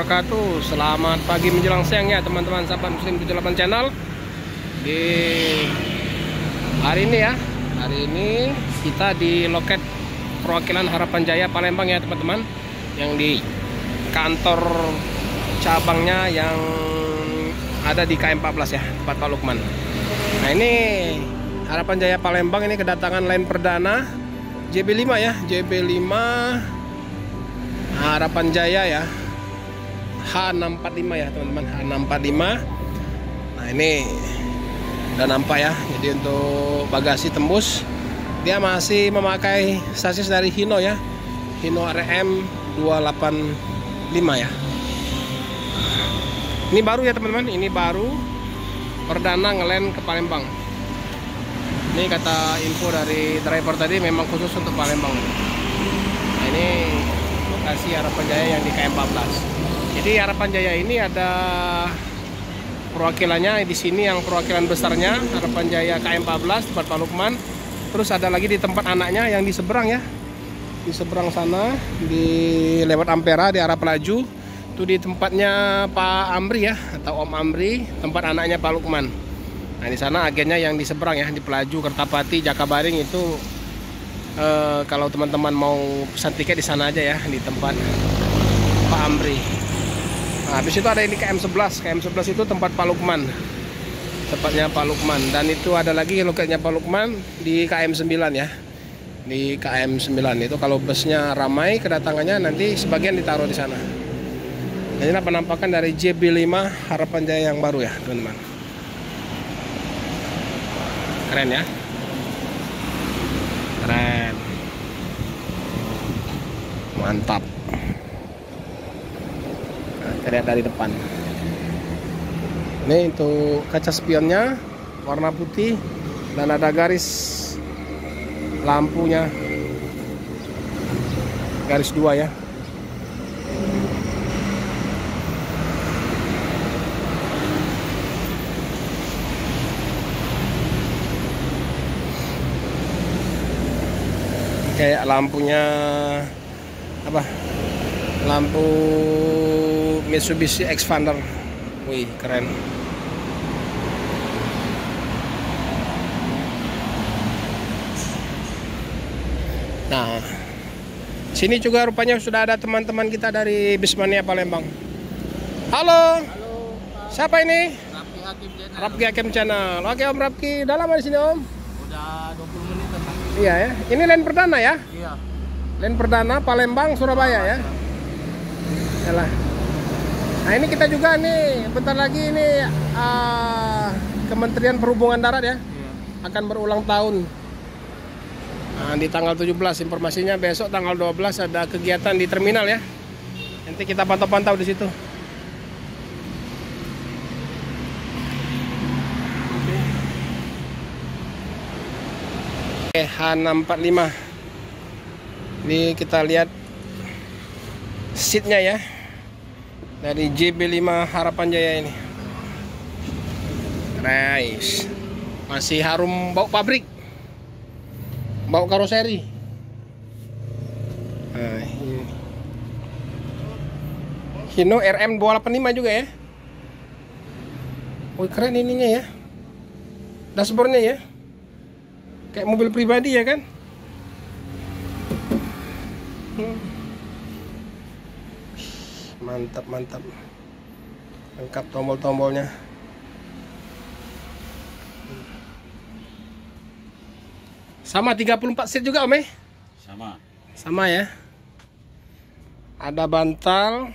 wabarakatuh. Selamat pagi menjelang siang ya teman-teman sahabat Muslim 78 channel. Di hari ini ya, hari ini kita di loket perwakilan Harapan Jaya Palembang ya teman-teman, yang di kantor cabangnya yang ada di KM14 ya, tempat Pak Lukman. Nah ini Harapan Jaya Palembang ini kedatangan line perdana JB5 ya, JB5 Harapan Jaya ya, H645 ya teman-teman, H645. Nah ini udah nampak ya. Jadi untuk bagasi tembus dia masih memakai sasis dari Hino ya, Hino RM 285 ya. Ini baru ya teman-teman, ini baru perdana ngelend ke Palembang. Ini kata info dari driver tadi memang khusus untuk Palembang. Nah ini lokasi Harapan Jaya yang di KM14. Jadi Harapan Jaya ini ada perwakilannya di sini, yang perwakilan besarnya Harapan Jaya KM14 tempat Pak Lukman. Terus ada lagi di tempat anaknya yang di seberang ya, di seberang sana, di lewat Ampera di arah Pelaju. Itu di tempatnya Pak Amri ya, atau Om Amri, tempat anaknya Pak Lukman. Nah di sana agennya yang di seberang ya, di Pelaju, Kertapati, Jakabaring itu. Kalau teman-teman mau pesan tiket di sana aja ya, di tempat Pak Amri. Nah, habis itu ada ini KM11. KM11 itu tempat Pak Lukman, tempatnya Pak Lukman. Dan itu ada lagi loketnya Pak Lukman di KM9 ya, di KM9 itu kalau busnya ramai kedatangannya nanti sebagian ditaruh di sana. Nah, inilah penampakan dari JB5 Harapan Jaya yang baru ya teman-teman. Keren ya, keren, mantap. Nah, kita lihat dari depan. Ini untuk kaca spionnya warna putih dan ada garis lampunya, garis 2 ya. Kayak lampunya apa? Lampu Mitsubishi Xpander. Wih, keren. Nah, sini juga rupanya sudah ada teman-teman kita dari Bismania Palembang. Halo. Halo, Pak. Siapa ini? Rafki Hakim Channel. Rafki Hakim Channel. Oke Om Rafki, udah lama di sini Om? Udah 20 menit Pak. Iya ya. Ini line perdana ya? Iya. Line perdana Palembang Surabaya ya. Yalah. Nah ini kita juga nih bentar lagi ini Kementerian Perhubungan Darat ya, Iya. akan berulang tahun. Nah, di tanggal 17, informasinya besok tanggal 12 ada kegiatan di terminal ya. Nanti kita pantau-pantau di situ. Oke, H645. Ini kita lihat seatnya ya, dari JB5 Harapan Jaya ini. Nice. Masih harum bau pabrik, bau karoseri. Nah, ini Hino RM 285 juga ya. Wih, keren ininya ya, dashboardnya ya, kayak mobil pribadi ya kan. Mantap, mantap. Lengkap tombol-tombolnya. Sama 34 seat juga Om? Sama. Sama ya. Ada bantal,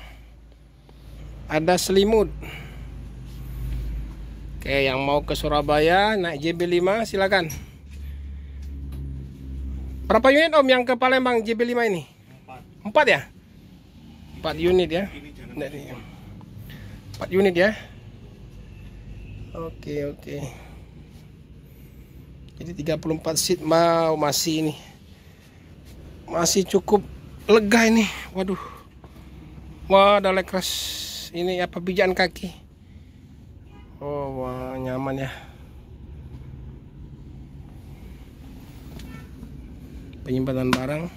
ada selimut. Oke, yang mau ke Surabaya naik JB5 silakan. Berapa unit Om yang ke Palembang JB5 ini? 4 ya? 4 unit ya. 4 unit ya. Oke, oke. Jadi 34 seat masih ini. Masih cukup lega ini. Waduh. Wah, ada lekras ini apa, pijakan kaki. Oh, wah, nyaman ya. Penyimpanan barang.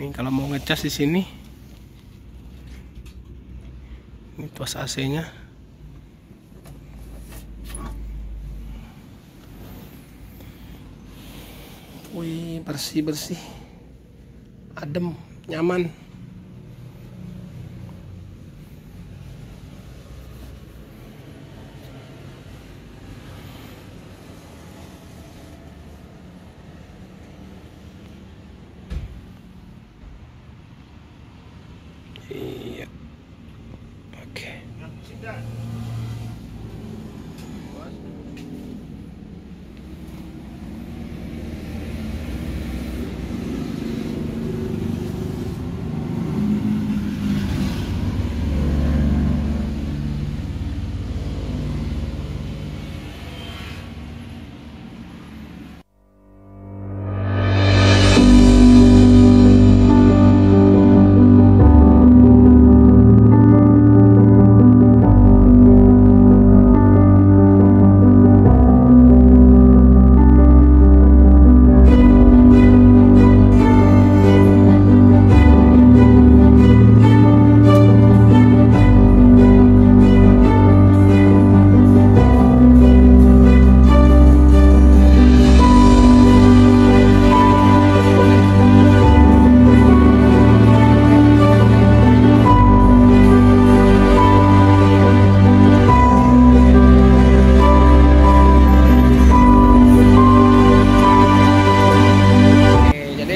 Nih kalau mau ngecas di sini, ini tuas AC-nya. Wih, bersih, adem, nyaman. Iya. Oke.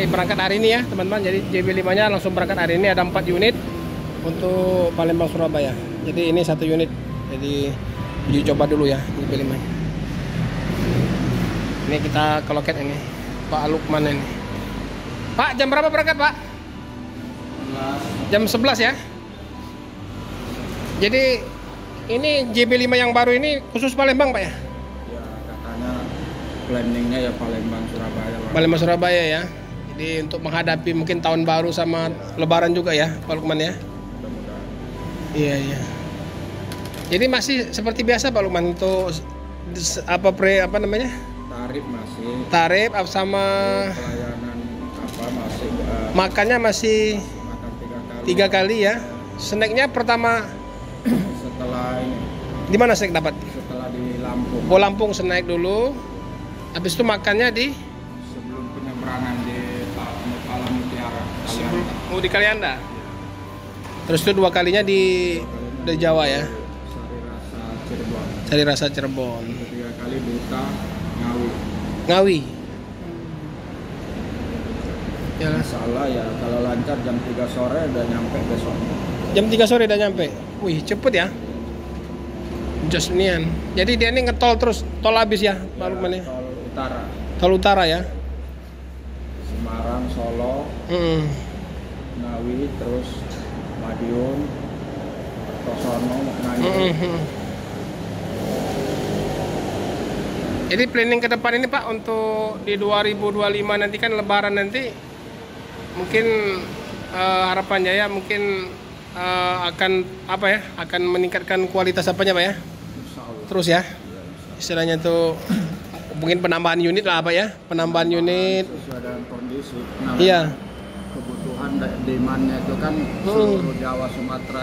Berangkat hari ini ya teman-teman, jadi JB5 nya langsung berangkat hari ini. Ada 4 unit untuk Palembang Surabaya, jadi ini 1 unit, jadi uji coba dulu ya JB5 nya. Ini kita ke loket ini Pak Lukman ini. Pak, jam berapa berangkat Pak? Jam 11 ya. Jadi ini JB5 yang baru ini khusus Palembang Pak ya? Ya katanya planningnya ya Palembang Surabaya. Palembang Surabaya ya. Jadi untuk menghadapi mungkin tahun baru sama Lebaran juga ya Pak Lukman ya. Mudah-mudahan. Iya iya. Jadi masih seperti biasa Pak Lukman untuk apa namanya? Tarif masih. Tarif sama Pelayanan apa masih. Makannya masih Makan 3 kali ya. Snacknya pertama setelah ini. di mana snack dapat? Setelah di Lampung. Oh Lampung snack dulu. Habis itu makannya di Sebelum penyeberangan di Alam Mutiara. sebelum mau di Kalianda. Terus itu 2 kalinya di Jawa ya. Sari Rasa Cirebon. Cari rasa Cirebon. 3 kali Duta Ngawi. Ngawi. Ya, Salah ya kalau lancar jam 3 sore udah nyampe besok. jam 3 sore udah nyampe. Wih, cepet ya. Jos nian. Jadi dia ini ngetol terus, tol habis ya, Pak Lukman ya. Tol Utara. Tol utara ya. Semarang, Solo, Ngawi, terus Madiun, Tosono, Nganjuk. Jadi planning ke depan ini Pak untuk di 2025 nanti kan Lebaran nanti mungkin harapan Jaya mungkin akan apa ya? Akan meningkatkan kualitas apanya Pak ya? Insya Allah. Terus ya. Istilahnya tuh mungkin penambahan unit lah apa ya? Penambahan unit. Sesuai dengan kondisi. Nah, Iya. kebutuhan demand-nya itu kan seluruh Jawa, Sumatera.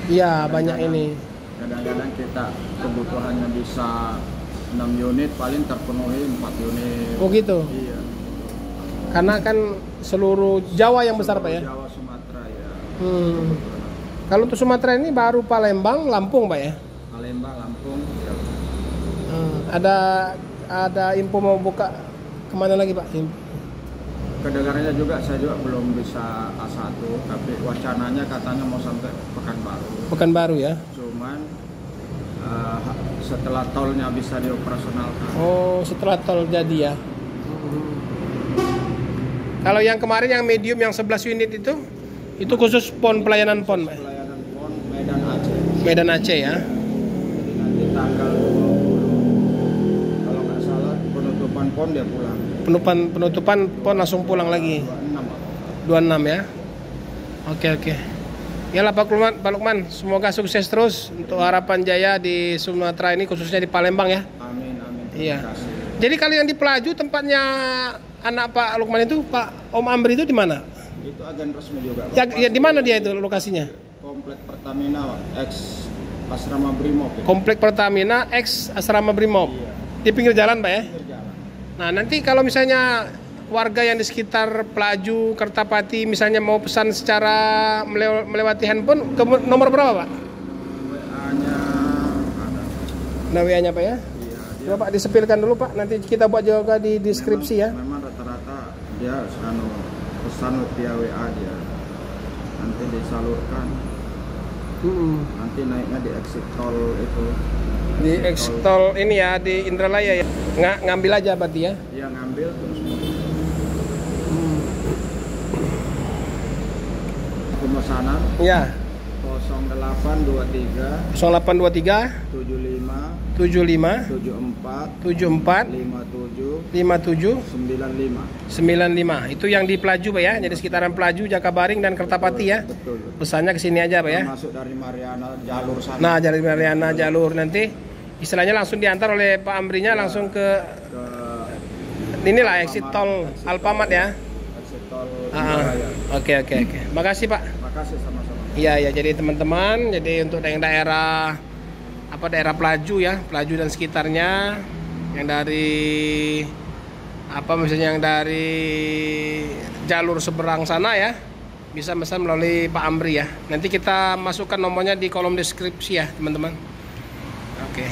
Iya, banyak ini. Kadang-kadang kita kebutuhannya bisa 6 unit, paling terpenuhi 4 unit. Oh gitu. Iya. Karena kan seluruh Jawa yang besar Pak ya. Jawa, Sumatera ya. Kalau untuk Sumatera ini baru Palembang, Lampung Pak ya. Palembang, Lampung. Ya. Ada info mau buka kemana lagi Pak? Kedengarannya juga saya juga belum bisa A1, tapi wacananya katanya mau sampai Pekanbaru. Pekanbaru ya. Cuman setelah tolnya bisa dioperasionalkan. Oh, setelah tol jadi ya. Kalau yang kemarin yang medium yang 11 unit itu khusus PON, pelayanan PON Pak. Pelayanan PON Medan Aceh. Medan Aceh ya. Jadi nanti tanggal 20, kalau nggak salah penutupan PON dia pulang. Penutupan PON langsung pulang lagi. 26 ya. Oke. Yalah Pak Lukman, semoga sukses terus untuk harapan Jaya di Sumatera ini khususnya di Palembang ya. Amin. Iya. Terima kasih. Jadi kalau yang di Pelaju tempatnya anak Pak Lukman itu Pak Om Amri itu di mana? Itu agen resmi juga. Ya, di mana dia itu lokasinya? Komplek Pertamina X Asrama Brimob. Ya. Komplek Pertamina X Asrama Brimob. Iya. Di pinggir jalan, Pak ya? Pinggir jalan. Nah, nanti kalau misalnya warga yang di sekitar Pelaju, Kertapati misalnya mau pesan secara melewati handphone, ke nomor berapa, Pak? WA-nya ada. Nah, WA-nya, Pak ya? Iya. Coba Pak disepilkan dulu, Pak. Nanti kita buat juga di deskripsi ya. Memang rata-rata dia pesan via WA dia. Nanti disalurkan. Nanti naiknya di exit tol itu. Di ekstol ini ya, di Indralaya ya. Ngambil aja berarti ya. Dia ngambil terus pemesanan Ya. 0823 0823 75 75 74 74 57 57 95. 95. Itu yang di Pelaju, Pak ya. Jadi sekitaran Pelaju, Jakabaring dan Kertapati ya. Betul. Pesannya ke sini aja, Pak ya. Masuk dari Mariana jalur sana. Nah, dari Mariana jalur nanti istilahnya langsung diantar oleh Pak Amrinya langsung ke inilah exit tol Alfamart ya. Exit tol Ah, Indralaya. Oke. Makasih, Pak. Makasih sama-sama. Iya, jadi teman-teman, jadi untuk yang daerah daerah Pelaju ya, Pelaju dan sekitarnya, yang dari misalnya yang dari jalur seberang sana ya, bisa pesan melalui Pak Amri ya. Nanti kita masukkan nomornya di kolom deskripsi ya, teman-teman. Oke.